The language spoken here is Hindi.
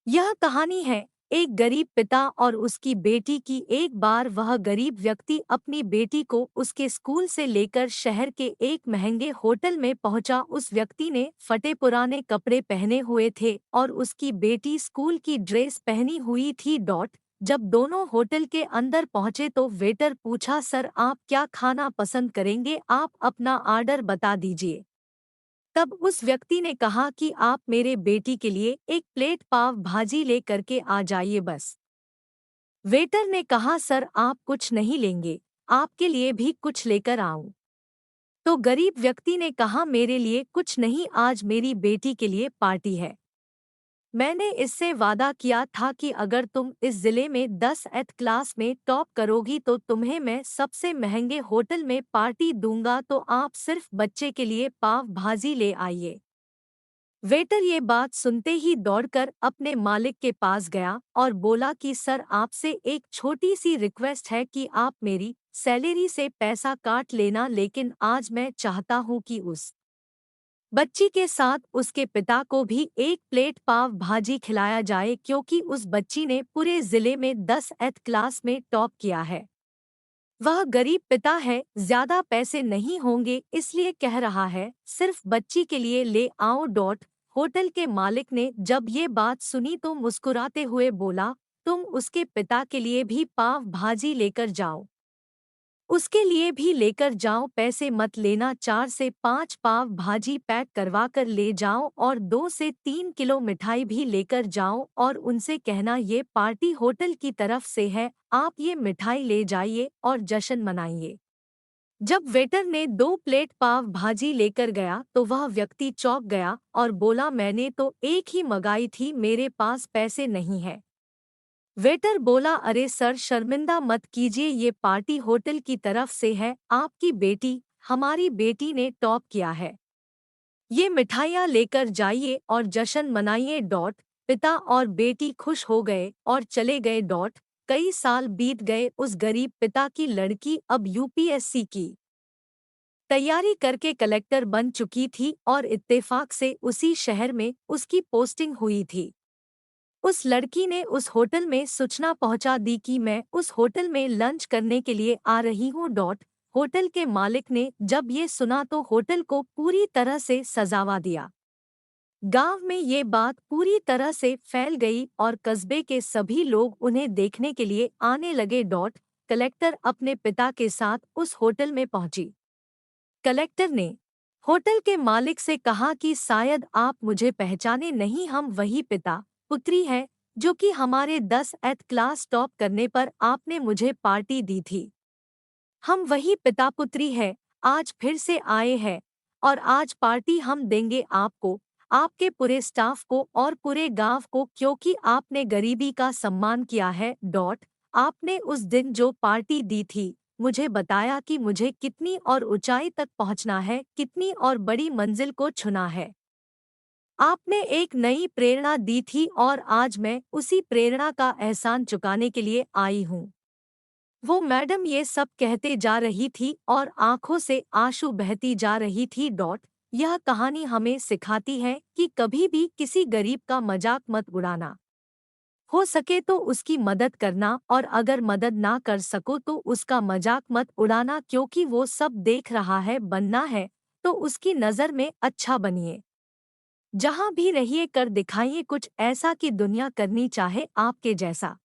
यह कहानी है एक गरीब पिता और उसकी बेटी की। एक बार वह गरीब व्यक्ति अपनी बेटी को उसके स्कूल से लेकर शहर के एक महंगे होटल में पहुंचा। उस व्यक्ति ने फटे पुराने कपड़े पहने हुए थे और उसकी बेटी स्कूल की ड्रेस पहनी हुई थी। जब दोनों होटल के अंदर पहुंचे तो वेटर पूछा, सर आप क्या खाना पसंद करेंगे, आप अपना ऑर्डर बता दीजिए। तब उस व्यक्ति ने कहा कि आप मेरे बेटी के लिए एक प्लेट पाव भाजी ले करके आ जाइए बस। वेटर ने कहा, सर आप कुछ नहीं लेंगे, आपके लिए भी कुछ लेकर आऊं। तो गरीब व्यक्ति ने कहा, मेरे लिए कुछ नहीं, आज मेरी बेटी के लिए पार्टी है। मैंने इससे वादा किया था कि अगर तुम इस जिले में 10th क्लास में टॉप करोगी तो तुम्हें मैं सबसे महंगे होटल में पार्टी दूंगा, तो आप सिर्फ बच्चे के लिए पाव भाजी ले आइए। वेटर ये बात सुनते ही दौड़कर अपने मालिक के पास गया और बोला कि सर आपसे एक छोटी सी रिक्वेस्ट है कि आप मेरी सैलरी से पैसा काट लेना, लेकिन आज मैं चाहता हूं कि उस बच्ची के साथ उसके पिता को भी एक प्लेट पाव भाजी खिलाया जाए, क्योंकि उस बच्ची ने पूरे जिले में 10th क्लास में टॉप किया है। वह गरीब पिता है, ज्यादा पैसे नहीं होंगे इसलिए कह रहा है, सिर्फ बच्ची के लिए ले आओ। होटल के मालिक ने जब ये बात सुनी तो मुस्कुराते हुए बोला, तुम उसके पिता के लिए भी पाव भाजी लेकर जाओ, उसके लिए भी लेकर जाओ, पैसे मत लेना, 4 से 5 पाव भाजी पैक करवा कर ले जाओ और 2 से 3 किलो मिठाई भी लेकर जाओ और उनसे कहना ये पार्टी होटल की तरफ से है, आप ये मिठाई ले जाइए और जश्न मनाइए। जब वेटर ने 2 प्लेट पाव भाजी लेकर गया तो वह व्यक्ति चौंक गया और बोला, मैंने तो एक ही मंगाई थी, मेरे पास पैसे नहीं है। वेटर बोला, अरे सर शर्मिंदा मत कीजिए, ये पार्टी होटल की तरफ से है, आपकी बेटी, हमारी बेटी ने टॉप किया है, ये मिठाइयाँ लेकर जाइए और जश्न मनाइए। पिता और बेटी खुश हो गए और चले गए। कई साल बीत गए, उस गरीब पिता की लड़की अब यूपीएससी की तैयारी करके कलेक्टर बन चुकी थी और इत्तेफाक से उसी शहर में उसकी पोस्टिंग हुई थी। उस लड़की ने उस होटल में सूचना पहुंचा दी कि मैं उस होटल में लंच करने के लिए आ रही हूँ। होटल के मालिक ने जब ये सुना तो होटल को पूरी तरह से सजावा दिया। गांव में ये बात पूरी तरह से फैल गई और कस्बे के सभी लोग उन्हें देखने के लिए आने लगे। कलेक्टर अपने पिता के साथ उस होटल में पहुंची। कलेक्टर ने होटल के मालिक से कहा कि शायद आप मुझे पहचाने नहीं, हम वही पिता पुत्री है जो कि हमारे 10th क्लास टॉप करने पर आपने मुझे पार्टी दी थी। हम वही पिता पुत्री है, आज फिर से आए हैं और आज पार्टी हम देंगे आपको, आपके पूरे स्टाफ को और पूरे गांव को, क्योंकि आपने गरीबी का सम्मान किया है। आपने उस दिन जो पार्टी दी थी, मुझे बताया कि मुझे कितनी और ऊंचाई तक पहुंचना है, कितनी और बड़ी मंजिल को छूना है। आपने एक नई प्रेरणा दी थी और आज मैं उसी प्रेरणा का एहसान चुकाने के लिए आई हूँ। वो मैडम ये सब कहते जा रही थी और आंखों से आंसू बहती जा रही थी। यह कहानी हमें सिखाती है कि कभी भी किसी गरीब का मजाक मत उड़ाना। हो सके तो उसकी मदद करना और अगर मदद ना कर सको तो उसका मजाक मत उड़ाना, क्योंकि वो सब देख रहा है। बनना है तो उसकी नज़र में अच्छा बनिए। जहाँ भी रहिए कर दिखाइए कुछ ऐसा कि दुनिया करनी चाहे आपके जैसा।